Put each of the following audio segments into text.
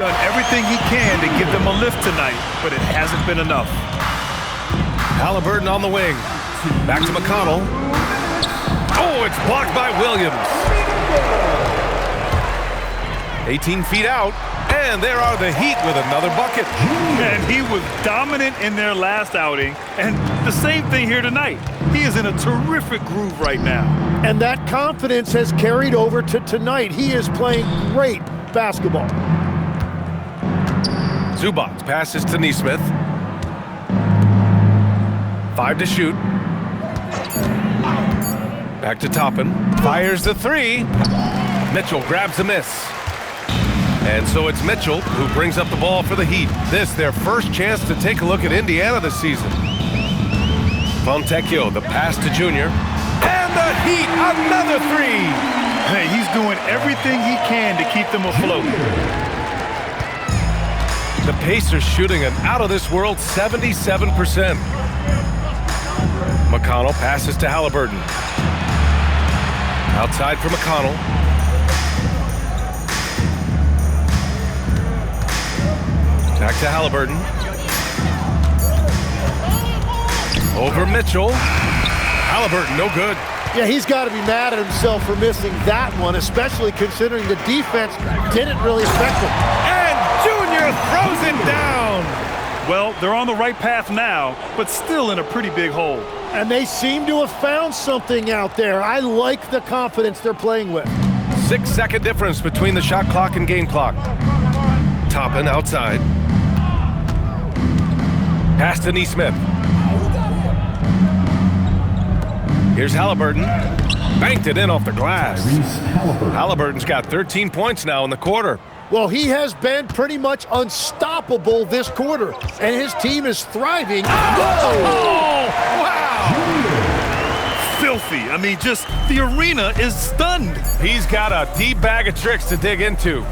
Done everything he can to give them a lift tonight, but it hasn't been enough. Halliburton on the wing. Back to McConnell. Oh, it's blocked by Williams. 18 feet out, and there are the Heat with another bucket. And he was dominant in their last outing, and the same thing here tonight. He is in a terrific groove right now. And that confidence has carried over to tonight. He is playing great basketball. Zubac passes to Nesmith. 5 to shoot. Back to Toppin. Fires the three. Mitchell grabs a miss. And so it's Mitchell who brings up the ball for the Heat. This their first chance to take a look at Indiana this season. Fontecchio, the pass to Junior. And the Heat, another three! Hey, he's doing everything he can to keep them afloat. The Pacers shooting an out-of-this-world 77%. McConnell passes to Halliburton. Outside for McConnell. Back to Halliburton. Over Mitchell. Halliburton, no good. Yeah, he's got to be mad at himself for missing that one, especially considering the defense didn't really affect him. And Junior throws it down. Well, they're on the right path now, but still in a pretty big hole. And they seem to have found something out there. I like the confidence they're playing with. 6-second difference between the shot clock and game clock. Toppin outside. Pass to Nesmith. Here's Halliburton. Banked it in off the glass. Halliburton's got 13 points now in the quarter. Well, he has been pretty much unstoppable this quarter, and his team is thriving. Oh, wow! Filthy. I mean, just the arena is stunned. He's got a deep bag of tricks to dig into.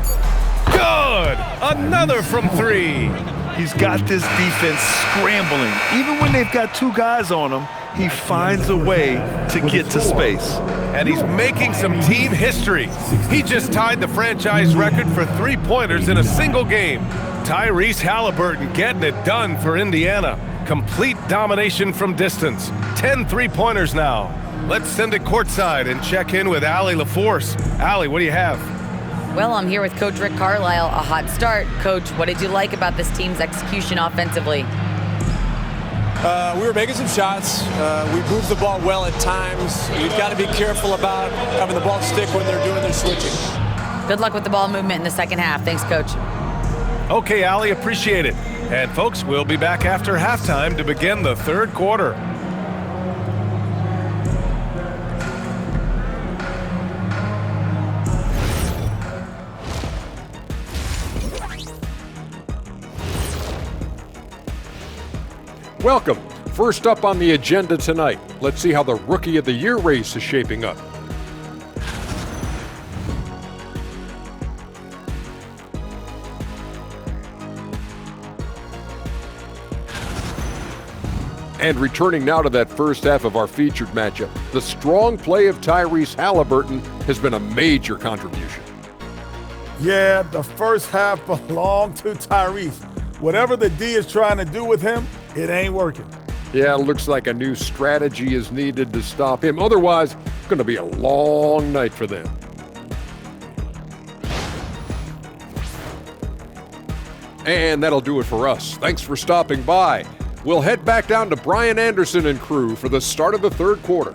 Good! Another from three. He's got this defense scrambling. Even when they've got two guys on him, he finds a way to get to space. And he's making some team history. He just tied the franchise record for three-pointers in a single game. Tyrese Halliburton getting it done for Indiana. Complete domination from distance. 10 three-pointers now. Let's send it courtside and check in with Allie LaForce. Allie, what do you have? Well, I'm here with Coach Rick Carlisle. A hot start. Coach, what did you like about this team's execution offensively? We were making some shots. We moved the ball well at times. You've got to be careful about having the ball stick when they're doing their switching. Good luck with the ball movement in the second half. Thanks, Coach. Okay, Allie, appreciate it. And folks, we'll be back after halftime to begin the third quarter. Welcome. First up on the agenda tonight, let's see how the Rookie of the Year race is shaping up. And returning now to that first half of our featured matchup, the strong play of Tyrese Halliburton has been a major contribution. Yeah, the first half belonged to Tyrese. Whatever the D is trying to do with him, it ain't working. Yeah, it looks like a new strategy is needed to stop him. Otherwise, it's going to be a long night for them. And that'll do it for us. Thanks for stopping by. We'll head back down to Brian Anderson and crew for the start of the third quarter.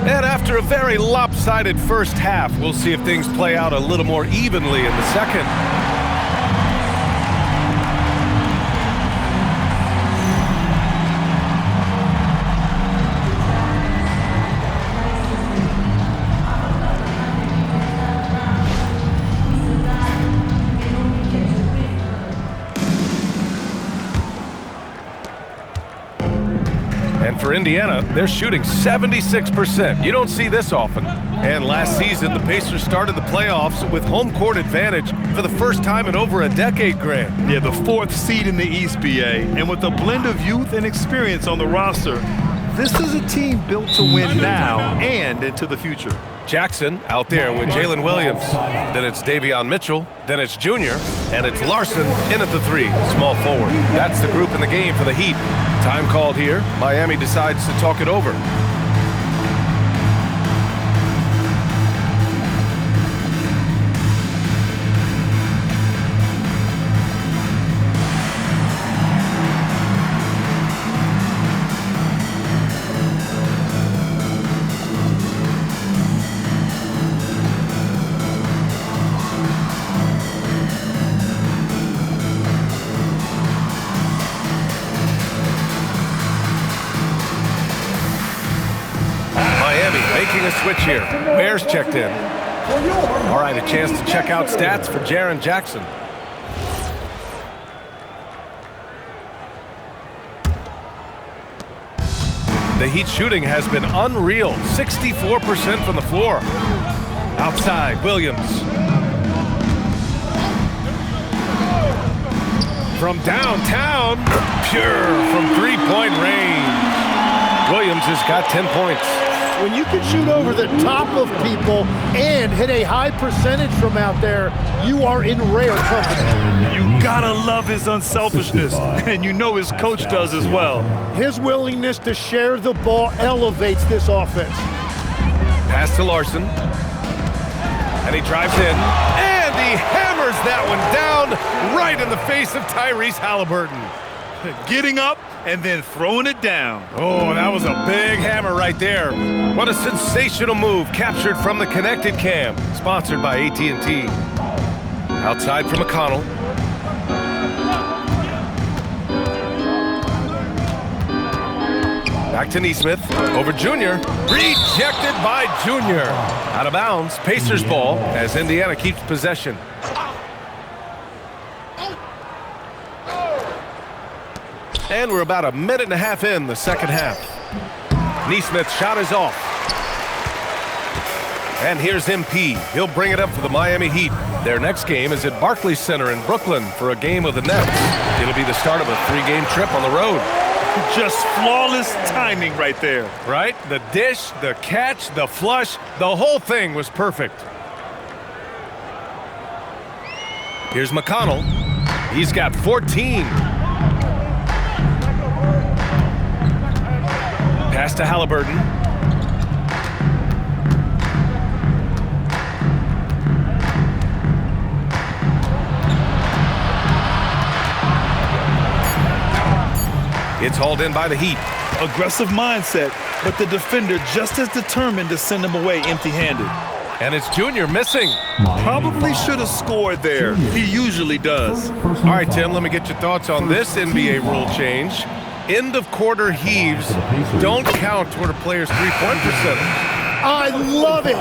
And after a very lopsided first half, we'll see if things play out a little more evenly in the second. And for Indiana, they're shooting 76%. You don't see this often. And last season, the Pacers started the playoffs with home court advantage for the first time in over a decade, Grant. Yeah, the 4th seed in the East, BA. And with a blend of youth and experience on the roster, this is a team built to win now and into the future. Jackson out there with Jalen Williams. Then it's Davion Mitchell. Then it's Junior. And it's Larson in at the 3, small forward. That's the group in the game for the Heat. Time called here. Miami decides to talk it over. Making a switch here. Bears checked in. All right, a chance to check out stats for Jaren Jackson. The Heat shooting has been unreal. 64% from the floor. Outside, Williams. From downtown, pure from three-point range. Williams has got 10 points. When you can shoot over the top of people and hit a high percentage from out there, you are in rare company. You gotta love his unselfishness, and you know his coach does as well. His willingness to share the ball elevates this offense. Pass to Larson. And he drives in. And he hammers that one down right in the face of Tyrese Halliburton. Getting up and then throwing it down. Oh, that was a big hammer right there. What a sensational move, captured from the Connected Cam, sponsored by AT&T. Outside for McConnell. Back to Nesmith, over Junior. Rejected by Junior. Out of bounds, Pacers ball as Indiana keeps possession. And we're about a minute and a half in the second half. Nesmith's shot is off. And here's MP. He'll bring it up for the Miami Heat. Their next game is at Barclays Center in Brooklyn for a game of the Nets. It'll be the start of a 3-game trip on the road. Just flawless timing right there. Right? The dish, the catch, the flush, the whole thing was perfect. Here's McConnell. He's got 14. Pass to Halliburton. It's hauled in by the Heat. Aggressive mindset, but the defender just as determined to send him away empty-handed. And it's Junior missing. Probably should have scored there. He usually does. All right, Tim, let me get your thoughts on this NBA rule change. End of quarter heaves don't count toward a player's three-point percentage. I love it.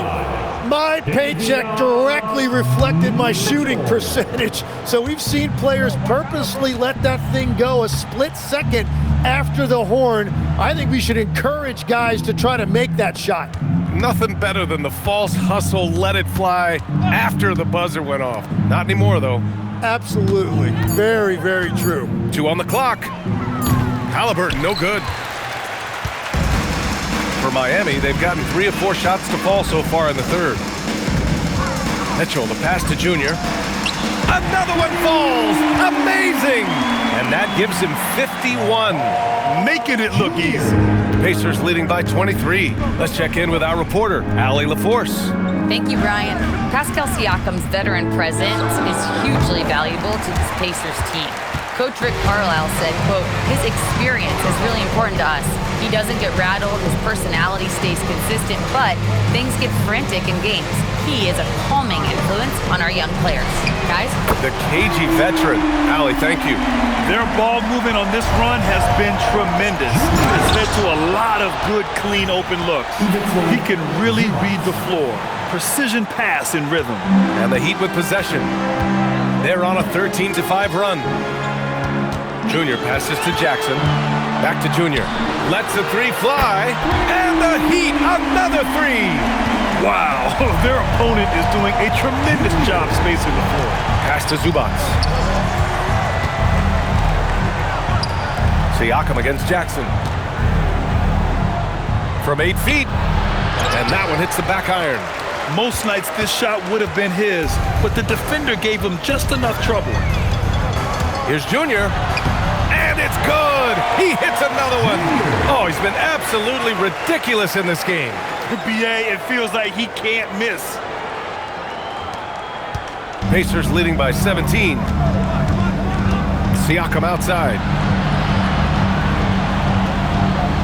My paycheck directly reflected my shooting percentage. So we've seen players purposely let that thing go a split second after the horn. I think we should encourage guys to try to make that shot. Nothing better than the false hustle, let it fly after the buzzer went off. Not anymore, though. Absolutely. Very, very true. 2 on the clock. Halliburton, no good. For Miami, they've gotten 3 of 4 shots to fall so far in the third. Mitchell, the pass to Junior. Another one falls! Amazing! And that gives him 51. Making it look easy. Pacers leading by 23. Let's check in with our reporter, Allie LaForce. Thank you, Brian. Pascal Siakam's veteran presence is hugely valuable to this Pacers team. Coach Rick Carlisle said, quote, his experience is really important to us. He doesn't get rattled, his personality stays consistent, but things get frantic in games. He is a calming influence on our young players. Guys? The cagey veteran. Allie, thank you. Their ball movement on this run has been tremendous. It's led to a lot of good, clean, open looks. He can really read the floor. Precision pass in rhythm. And the Heat with possession. They're on a 13-5 run. Junior passes to Jackson. Back to Junior. Lets the three fly. And the Heat, another three. Wow, their opponent is doing a tremendous job spacing the floor. Pass to Zubac. Siakam against Jackson. From 8 feet. And that one hits the back iron. Most nights this shot would have been his, but the defender gave him just enough trouble. Here's Junior. And it's good. He hits another one. Oh, he's been absolutely ridiculous in this game. BA, it feels like he can't miss. Pacers leading by 17. Siakam outside.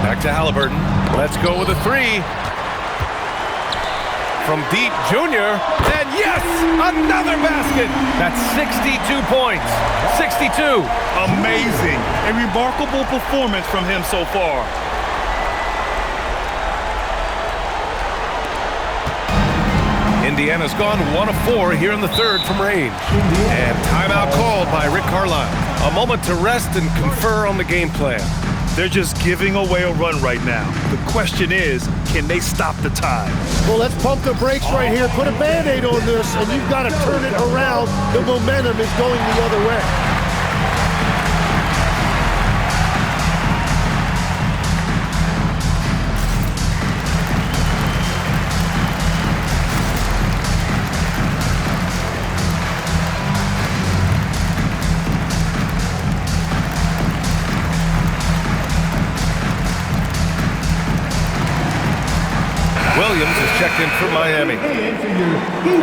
Back to Halliburton. Let's go with a three. From deep, Junior. And yes, another basket. That's 62 points. 62. Amazing. A remarkable performance from him so far. Indiana's gone 1 of 4 here in the third from range. And timeout called by Rick Carlisle. A moment to rest and confer on the game plan. They're just giving away a run right now. The question is, can they stop the tide? Well, let's pump the brakes right here. Put a Band-Aid on this, and you've got to turn it around. The momentum is going the other way. Williams is checked in for Miami.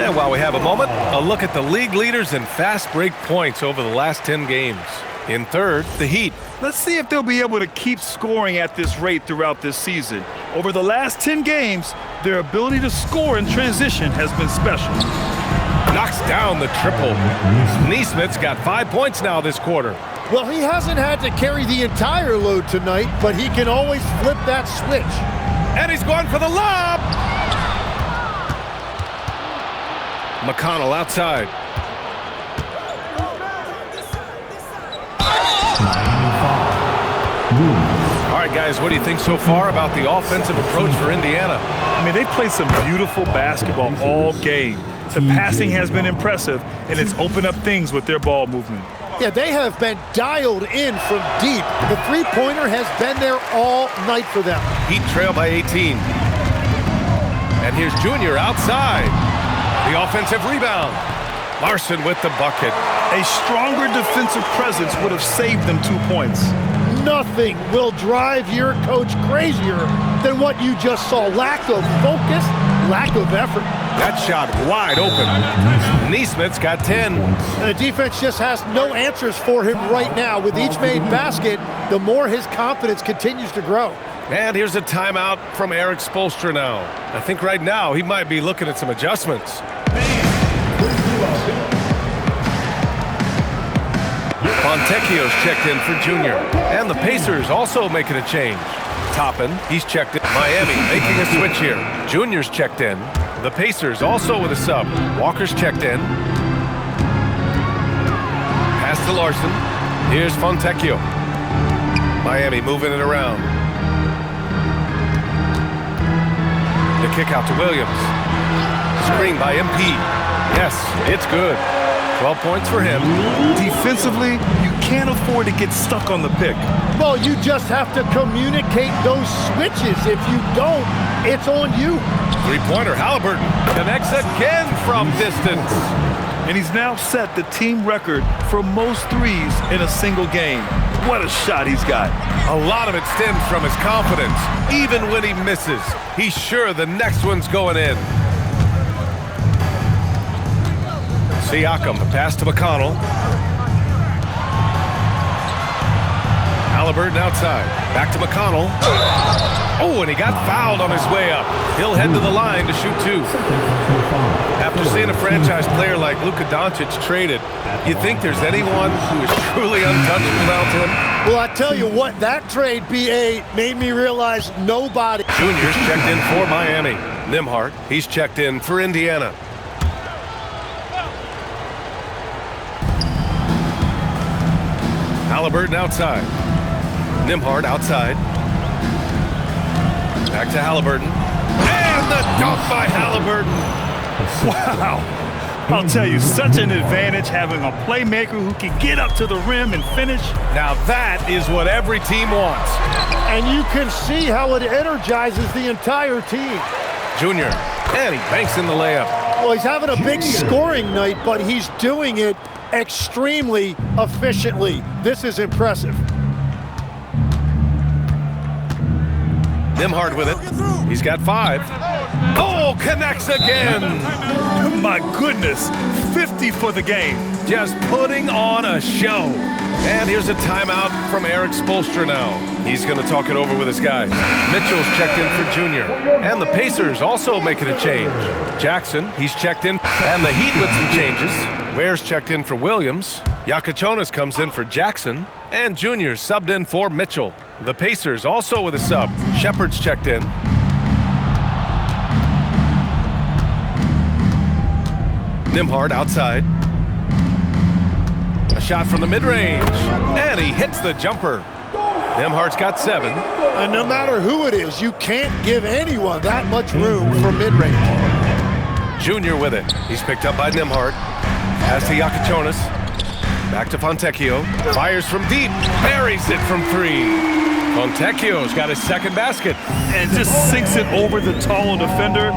And while we have a moment, a look at the league leaders in fast break points over the last 10 games. In third, the Heat. Let's see if they'll be able to keep scoring at this rate throughout this season. Over the last 10 games, their ability to score in transition has been special. Knocks down the triple. Neesmith's got 5 points now this quarter. Well, he hasn't had to carry the entire load tonight, but he can always flip that switch. And he's going for the lob. McConnell outside. All right, guys, what do you think so far about the offensive approach for Indiana? I mean, they played some beautiful basketball all game. The passing has been impressive, and it's opened up things with their ball movement. Yeah, they have been dialed in from deep. The three-pointer has been there all night for them. Heat trail by 18. And here's Junior outside. The offensive rebound. Larson with the bucket. A stronger defensive presence would have saved them 2 points. Nothing will drive your coach crazier than what you just saw. Lack of focus, lack of effort. That shot wide open. Neesmith's got 10. And the defense just has no answers for him right now. With each made basket, the more his confidence continues to grow. And here's a timeout from Eric Spoelstra now. I think right now he might be looking at some adjustments. Fontecchio's checked in for Junior. And the Pacers also making a change. Toppin, he's checked in. Miami making a switch here. Junior's checked in. The Pacers also with a sub. Walker's checked in. Pass to Larson. Here's Fontecchio. Miami moving it around. The kick out to Williams. Screen by MP. Yes, it's good. 12 points for him. Defensively, you can't afford to get stuck on the pick. Well, you just have to communicate those switches. If you don't, it's on you. Three-pointer, Halliburton connects again from distance. And he's now set the team record for most threes in a single game. What a shot he's got. A lot of it stems from his confidence. Even when he misses, he's sure the next one's going in. Siakam, pass to McConnell. Halliburton outside. Back to McConnell. Oh, and he got fouled on his way up. He'll head to the line to shoot 2. After seeing a franchise player like Luka Doncic traded, you think there's anyone who is truly untouchable out to him? Well, I tell you what, that trade, BA, made me realize nobody. Junior's checked in for Miami. Nembhard, he's checked in for Indiana. Halliburton outside. Nembhard outside. Back to Halliburton. And the dunk by Halliburton. Wow. I'll tell you, such an advantage having a playmaker who can get up to the rim and finish. Now that is what every team wants. And you can see how it energizes the entire team. Junior, and he banks in the layup. Well, he's having a big scoring night, but he's doing it extremely efficiently. This is impressive. Nembhard with it. He's got 5. Oh, connects again. My goodness, 50 for the game. Just putting on a show. And here's a timeout from Eric Spoelstra now. He's going to talk it over with his guys. Mitchell's checked in for Junior. And the Pacers also making a change. Jackson, he's checked in. And the Heat with some changes. Ware's checked in for Williams. Yakachonis comes in for Jackson. And Junior subbed in for Mitchell. The Pacers also with a sub. Shepard's checked in. Nembhard outside. A shot from the mid-range. And he hits the jumper. Nembhard's got 7. And no matter who it is, you can't give anyone that much room for mid-range. Junior with it. He's picked up by Nembhard. Pass to Yakachonis. Back to Fontecchio. Fires from deep. Buries it from 3. Fontecchio's got his second basket. And just sinks it over the tall defender.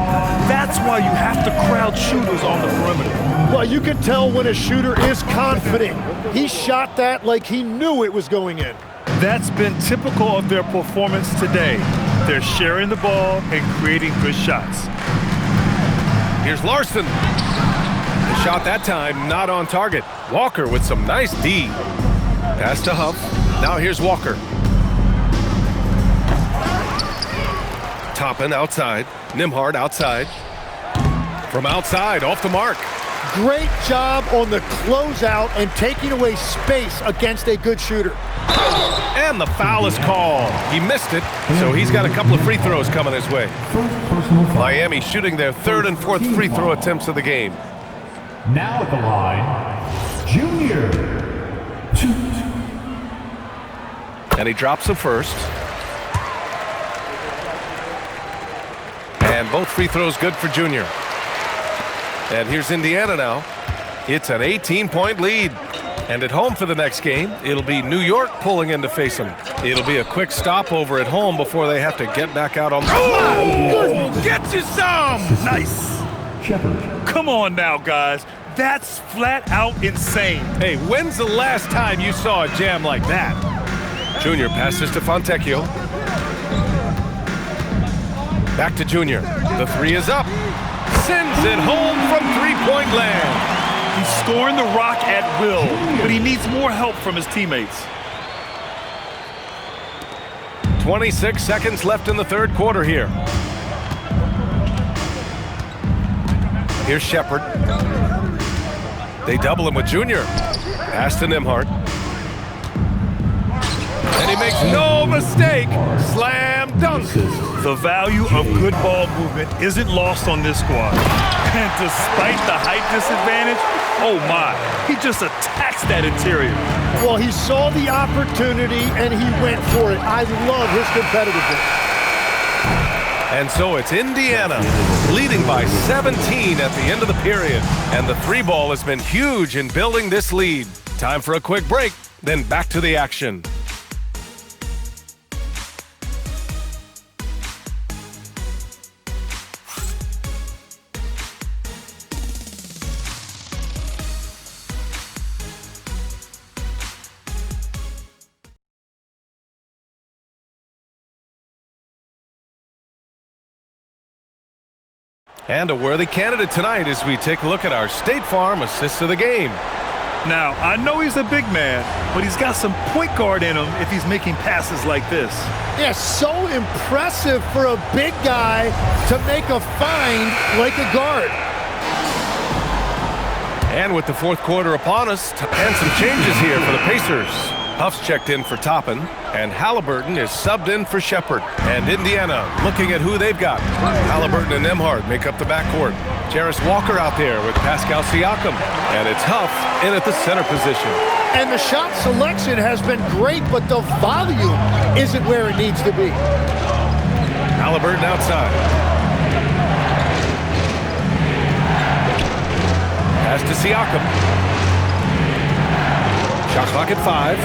That's why you have to crowd shooters on the perimeter. Well, you can tell when a shooter is confident. He shot that like he knew it was going in. That's been typical of their performance today. They're sharing the ball and creating good shots. Here's Larson. The shot that time not on target. Walker with some nice D. Pass to Huff. Now here's Walker. Toppin outside. Nembhard outside. From outside, off the mark. Great job on the closeout and taking away space against a good shooter. And the foul is called. He missed it, so he's got a couple of free throws coming his way. Miami shooting their 3rd and 4th free throw attempts of the game. Now at the line, Junior. 2. And he drops the first. And both free throws good for Junior. And here's Indiana now. It's an 18-point lead. And at home for the next game, it'll be New York pulling in to face them. It'll be a quick stopover at home before they have to get back out on the Oh! Get you some! Nice. Shepard. Come on now, guys. That's flat out insane. Hey, when's the last time you saw a jam like that? Junior passes to Fontecchio. Back to Junior. The 3 is up. Sends it home from three-point land. He's scoring the rock at will, but he needs more help from his teammates. 26 seconds left in the 3rd quarter here. Here's Shepard. They double him with Junior. Pass to Nembhard. And he makes no mistake. Slam dunk. The value of good ball movement isn't lost on this squad. And despite the height disadvantage, oh my, he just attacks that interior. Well, he saw the opportunity and he went for it. I love his competitiveness. And so it's Indiana leading by 17 at the end of the period. And the 3-ball has been huge in building this lead. Time for a quick break, then back to the action. And a worthy candidate tonight as we take a look at our State Farm assists of the game. Now, I know he's a big man, but he's got some point guard in him if he's making passes like this. Yeah, so impressive for a big guy to make a find like a guard. And with the 4th quarter upon us, and some changes here for the Pacers. Huff's checked in for Toppin, and Halliburton is subbed in for Shepard. And Indiana looking at who they've got. Halliburton and Nembhard make up the backcourt. Jarris Walker out there with Pascal Siakam. And it's Huff in at the center position. And the shot selection has been great, but the volume isn't where it needs to be. Halliburton outside. Pass to Siakam. Shot clock at 5.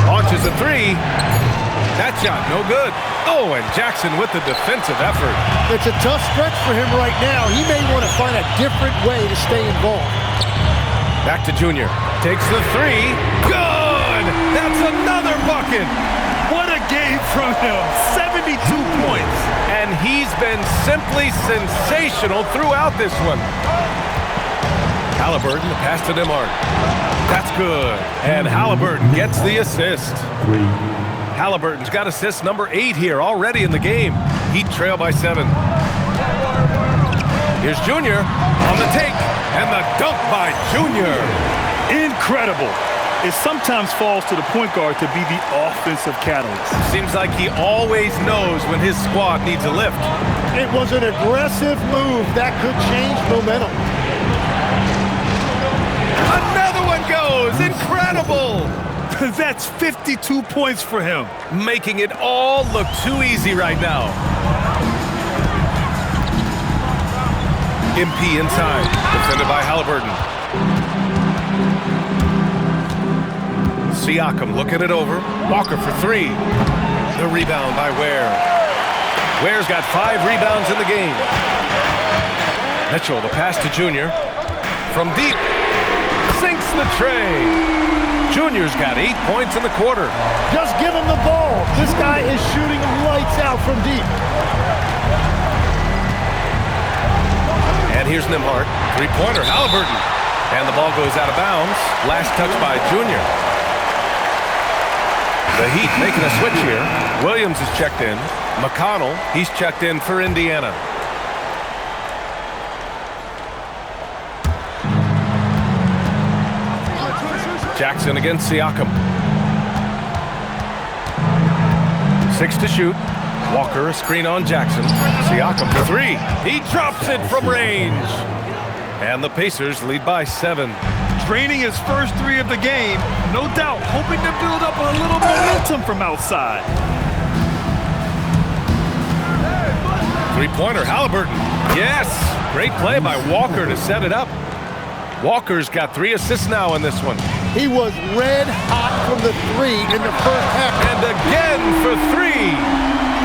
Launches a 3. That shot, no good. Oh, and Jackson with the defensive effort. It's a tough stretch for him right now. He may want to find a different way to stay involved. Back to Junior. Takes the 3. Good! That's another bucket! What a game from him. 72 points. And he's been simply sensational throughout this one. Halliburton, the pass to Nembhard. That's good. And Halliburton gets the assist. 3. Halliburton's got assist number 8 here already in the game. Heat trail by 7. Here's Junior on the take. And the dunk by Junior. Incredible. It sometimes falls to the point guard to be the offensive catalyst. Seems like he always knows when his squad needs a lift. It was an aggressive move that could change momentum. Another one goes! Incredible! That's 52 points for him. Making it all look too easy right now. MP inside, defended by Halliburton. Siakam looking it over. Walker for 3. The rebound by Ware. Ware's got 5 rebounds in the game. Mitchell, the pass to Junior. From deep. Sinks the tray. Junior's got 8 points in the quarter. Just give him the ball. This guy is shooting lights out from deep. And here's Nembhard. 3-pointer, Halliburton. And the ball goes out of bounds. Last touch by Junior. The Heat making a switch here. Williams is checked in. McConnell, he's checked in for Indiana. Jackson against Siakam. 6 to shoot. Walker, a screen on Jackson. Siakam for 3. He drops it from range. And the Pacers lead by 7. Draining his first 3 of the game, no doubt hoping to build up a little momentum from outside. 3-pointer, Halliburton. Yes! Great play by Walker to set it up. Walker's got 3 assists now in this one. He was red hot from the 3 in the first half. And again for 3.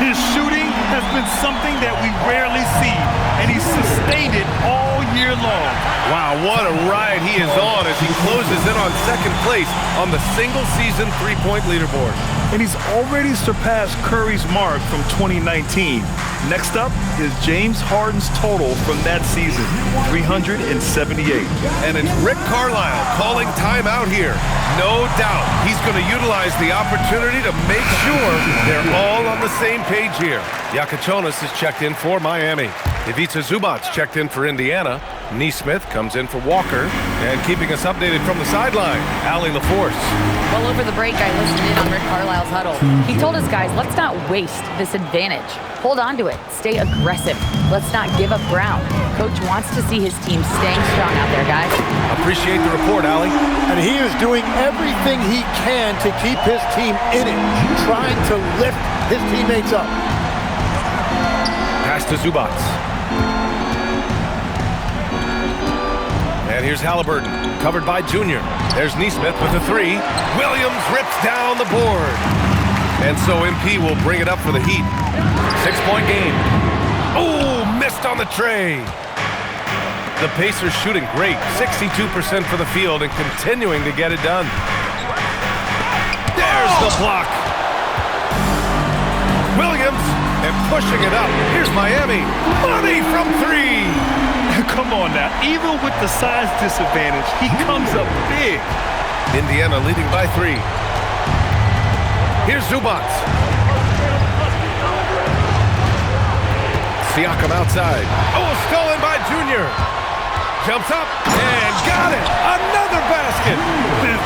His shooting has been something that we rarely see, and he's sustained it all year long. Wow, what a ride he is on as he closes in on second place on the single-season three-point leaderboard. And he's already surpassed Curry's mark from 2019. Next up is James Harden's total from that season, 378. And it's Rick Carlisle calling timeout here. No doubt he's going to utilize the opportunity to make sure they're all on the same page here. Yakachonis is checked in for Miami. Ivica Zubac's checked in for Indiana. Neesmith comes in for Walker. And keeping us updated from the sideline, Allie LaForce. Well, over the break, I listened in on Rick Carlisle's huddle. He told his guys, let's not waste this advantage. Hold on to it. Stay aggressive. Let's not give up ground. Coach wants to see his team staying strong out there, guys. Appreciate the report, Allie. And he is doing everything he can to keep his team in it, trying to lift his teammates up. Pass to Zubac. And here's Halliburton, covered by Junior. There's Neesmith with the 3. Williams rips down the board. And so MP will bring it up for the Heat. 6-point game. Oh, missed on the tray. The Pacers shooting great, 62% for the field and continuing to get it done. There's the block. Williams and pushing it up. Here's Miami. Money from 3. Come on now, even with the size disadvantage, he comes up big. Indiana leading by 3. Here's Zubac. Siakam outside. Oh, stolen by Junior. Jumps up and got it. Another basket.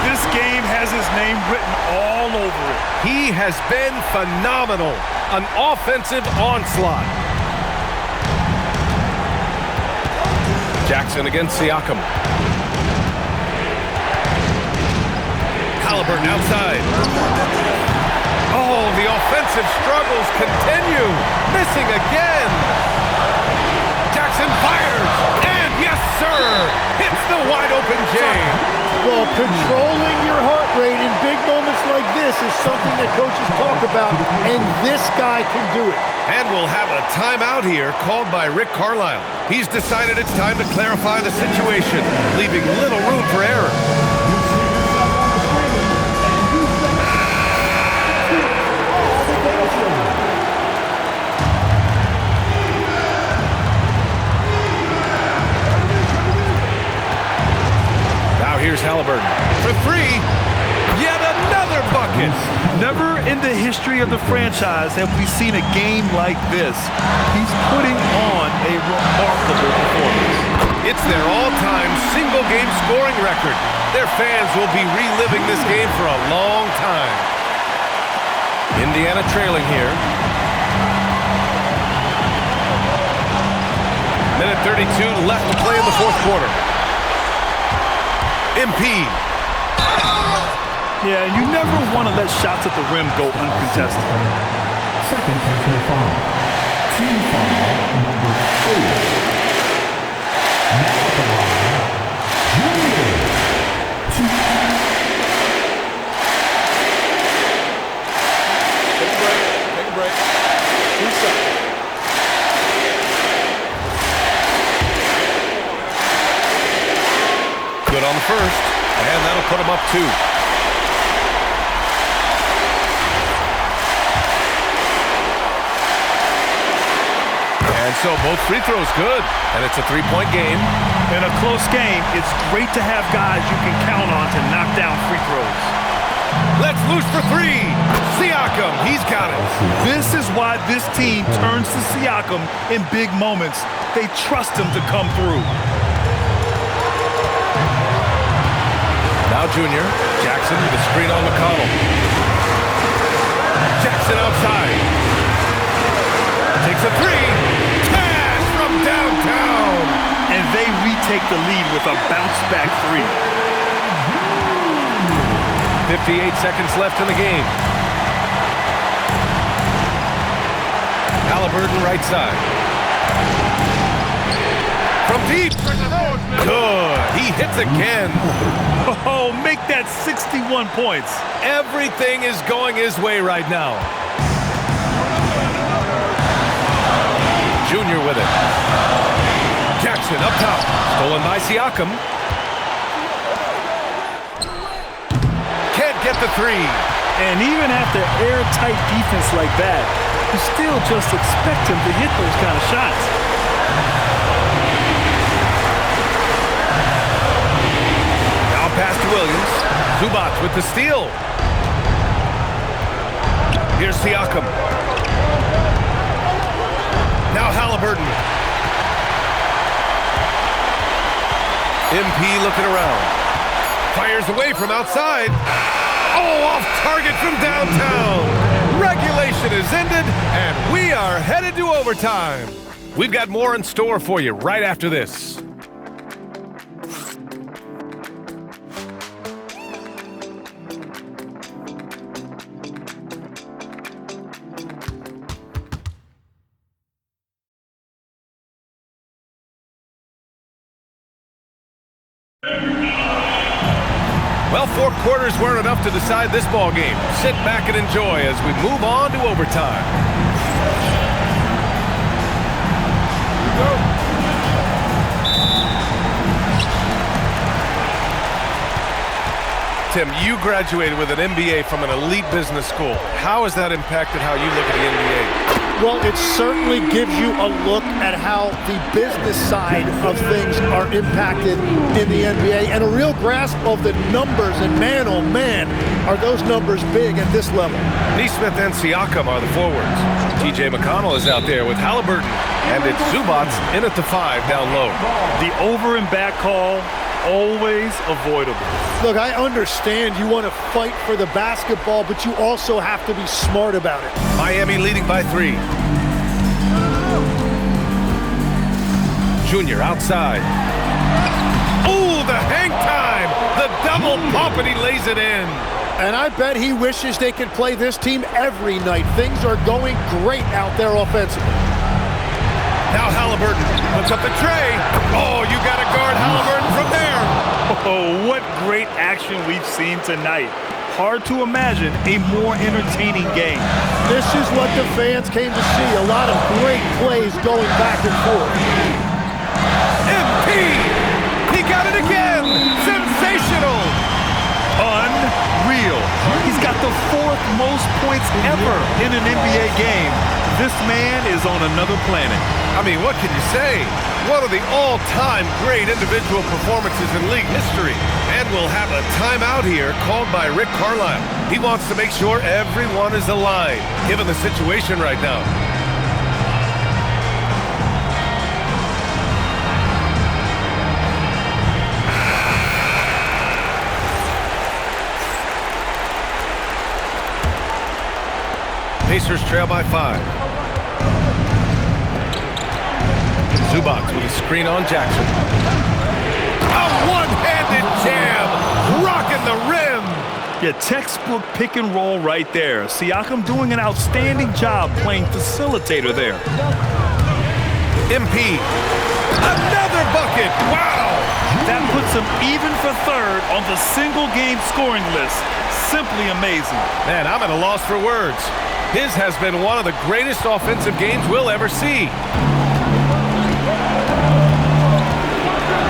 This game has his name name written all over it. He has been phenomenal. An offensive onslaught. Jackson against Siakam. Haliburton outside. Oh, the offensive struggles continue. Missing again. Jackson fires. And yes, sir. Hits the wide open James. Well, controlling your heart rate in big moments like this is something that coaches talk about, and this guy can do it. And we'll have a timeout here called by Rick Carlisle. He's decided it's time to clarify the situation, leaving little room for error. Here's Haliburton for three. Yet another bucket. Never in the history of the franchise have we seen a game like this. He's putting on a remarkable performance. It's their all-time single-game scoring record. Their fans will be reliving this game for a long time. Indiana trailing here. Minute 32 left to play in the fourth quarter. MP. Yeah, you never want to let shots at the rim go uncontested. Second personal foul. Team foul number 4. Now at the line, Junior. Take a break. Reset. Good on the first, and that'll put him up 2. And so both free throws good, and it's a 3-point game. In a close game, it's great to have guys you can count on to knock down free throws. Let's loose for 3. Siakam, he's got it. This is why this team turns to Siakam in big moments. They trust him to come through. Now Junior. Jackson with a screen on McConnell. Jackson outside. Takes a 3. Cash from downtown. And they retake the lead with a bounce-back 3. 58 seconds left in the game. Haliburton right side. From deep. Good. He hits again. Oh, make that 61 points. Everything is going his way right now. Junior with it. Jackson up top. Stolen by Siakam. Can't get the 3. And even after airtight defense like that, you still just expect him to hit those kind of shots. Now pass to Williams. Zubac with the steal. Here's Siakam. Now Haliburton. MP looking around. Fires away from outside. Oh, off target from downtown. Regulation is ended, and we are headed to overtime. We've got more in store for you right after this. Well, 4 quarters weren't enough to decide this ball game. Sit back and enjoy as we move on to overtime. Tim, you graduated with an MBA from an elite business school. How has that impacted how you look at the NBA? Well, it certainly gives you a look at how the business side of things are impacted in the NBA and a real grasp of the numbers. And man, oh man, are those numbers big at this level. Nesmith and Siakam are the forwards. TJ McConnell is out there with Haliburton. And it's Zubac in at the 5 down low. The over and back call always avoidable. Look, I understand you want to fight for the basketball, but you also have to be smart about it. Miami leading by 3. Junior outside. Oh, the hang time! The double pump, and he lays it in. And I bet he wishes they could play this team every night. Things are going great out there offensively. Now Halliburton puts up the tray. Oh, you got to guard Halliburton from there. Oh, what great action we've seen tonight. Hard to imagine a more entertaining game. This is what the fans came to see. A lot of great plays going back and forth. MP! He got it again! Sensational! Unreal. He's got the 4th most points ever in an NBA game. This man is on another planet. I mean, what can you say? One of the all-time great individual performances in league history. And we'll have a timeout here called by Rick Carlisle. He wants to make sure everyone is aligned, given the situation right now. Pacers trail by 5. Zubac with a screen on Jackson. A one-handed jam, rocking the rim. Yeah, textbook pick and roll right there. Siakam doing an outstanding job playing facilitator there. MP, another bucket. Wow. That puts him even for 3rd on the single-game scoring list. Simply amazing. Man, I'm at a loss for words. His has been one of the greatest offensive games we'll ever see.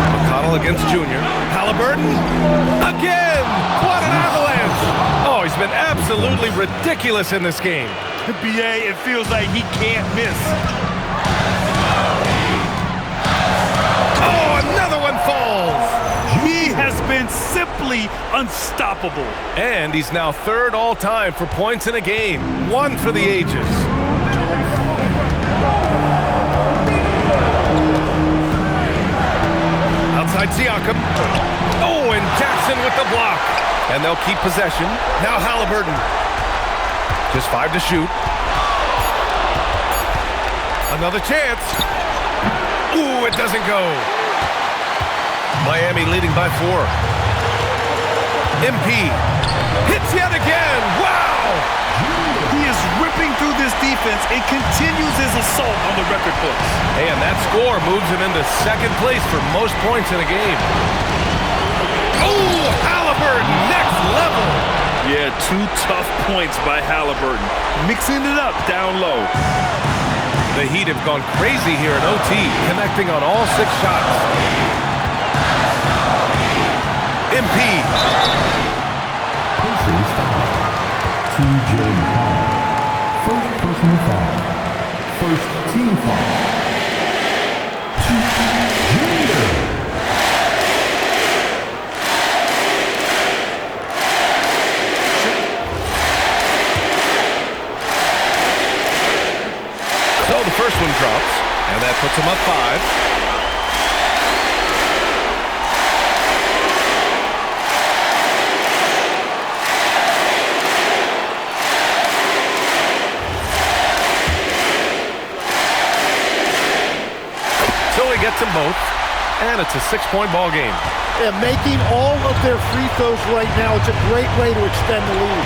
McConnell against Junior. Halliburton again! What an avalanche! Oh, he's been absolutely ridiculous in this game. BA, it feels like he can't miss. Oh, another one falls! He has been simply unstoppable. And he's now 3rd all-time for points in a game. 1 for the ages. Outside Siakam. Oh, and Jackson with the block. And they'll keep possession. Now Halliburton. Just 5 to shoot. Another chance. Ooh, it doesn't go. Miami leading by 4. MP hits yet again. Wow! He is ripping through this defense and continues his assault on the record books. And that score moves him into 2nd place for most points in a game. Oh, Halliburton, next level. Yeah, 2 tough points by Halliburton. Mixing it up down low. The Heat have gone crazy here in OT, connecting on all 6 shots. MP. Pacers foul. TJ McConnell. 1st personal foul. 1st team foul. Junior. So the first one drops, and that puts him up 5. Gets them both, and it's a 6-point ball game. Yeah, making all of their free throws right now, it's a great way to extend the lead.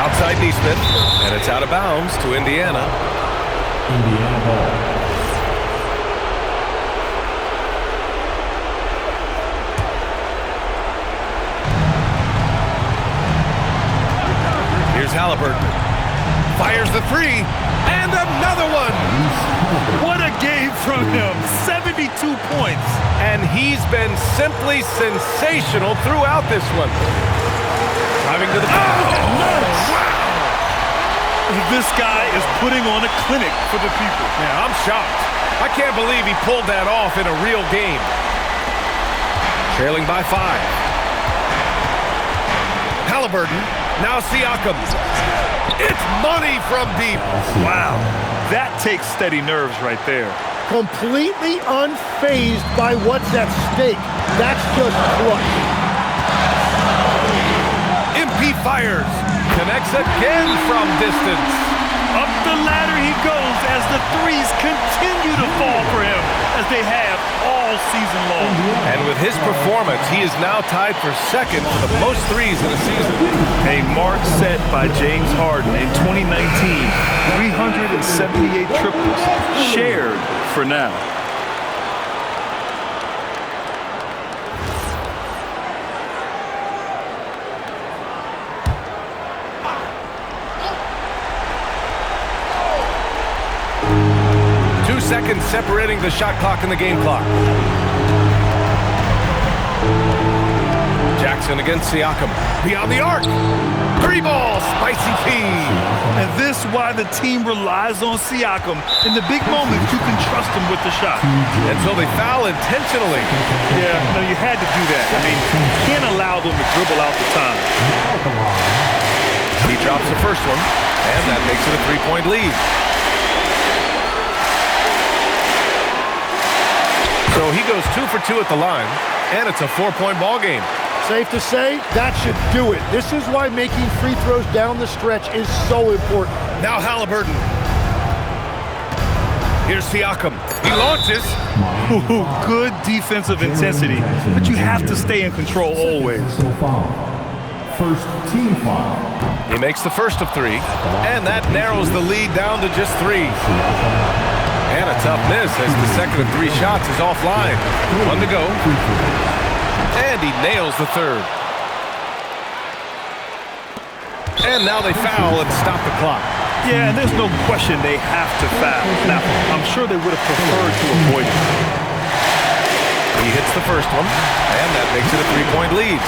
Outside Nesmith, and it's out of bounds to Indiana. Indiana ball. Here's Halliburton. Fires the 3. And another one! What a game from him. 72 points. And he's been simply sensational throughout this one. Driving to the basket. Wow! This guy is putting on a clinic for the people. Yeah, I'm shocked. I can't believe he pulled that off in a real game. Trailing by 5. Halliburton. Now Siakam. It's money from deep. Wow. That takes steady nerves right there. completely unfazed by what's at stake. That's just clutch. MP fires. Connects again from distance. Up the ladder he goes as the threes continue to fall for him, as they have all season long. And with his performance, he is now tied for second for the most threes in a season. A mark set by James Harden in 2019. 378 triples shared for now. Seconds separating the shot clock and the game clock. Jackson against Siakam. Beyond the arc. Three ball, spicy key. And this is why the team relies on Siakam. In the big moments, you can trust him with the shot. And so they foul intentionally. Yeah, no, you had to do that. I mean, you can't allow them to dribble out the time. He drops the first one, and that makes it a three-point lead. So he goes 2 for 2 at the line, and it's a 4-point ball game. Safe to say, that should do it. This is why making free throws down the stretch is so important. Now Halliburton. Here's Siakam. He launches. Ooh, good defensive intensity, but you have to stay in control always. First team foul. He makes the first of three, and that narrows the lead down to just 3. And a tough miss as the second of 3 shots is offline. 1 to go. And he nails the third. And now they foul and stop the clock. Yeah, and there's no question they have to foul. Now, I'm sure they would have preferred to avoid it. He hits the first one, and that makes it a 3-point lead.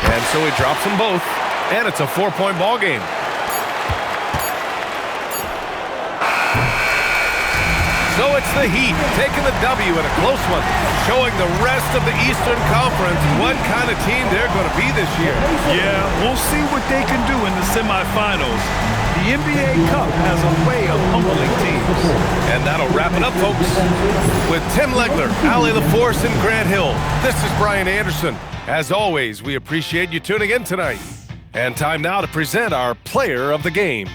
And so he drops them both, and it's a 4-point ball game. So it's the Heat taking the W in a close one, showing the rest of the Eastern Conference what kind of team they're going to be this year. Yeah, we'll see what they can do in the semifinals. The NBA Cup has a way of humbling teams. And that'll wrap it up, folks. With Tim Legler, Ali LaForce, and Grant Hill, this is Brian Anderson. As always, we appreciate you tuning in tonight. And time now to present our player of the game.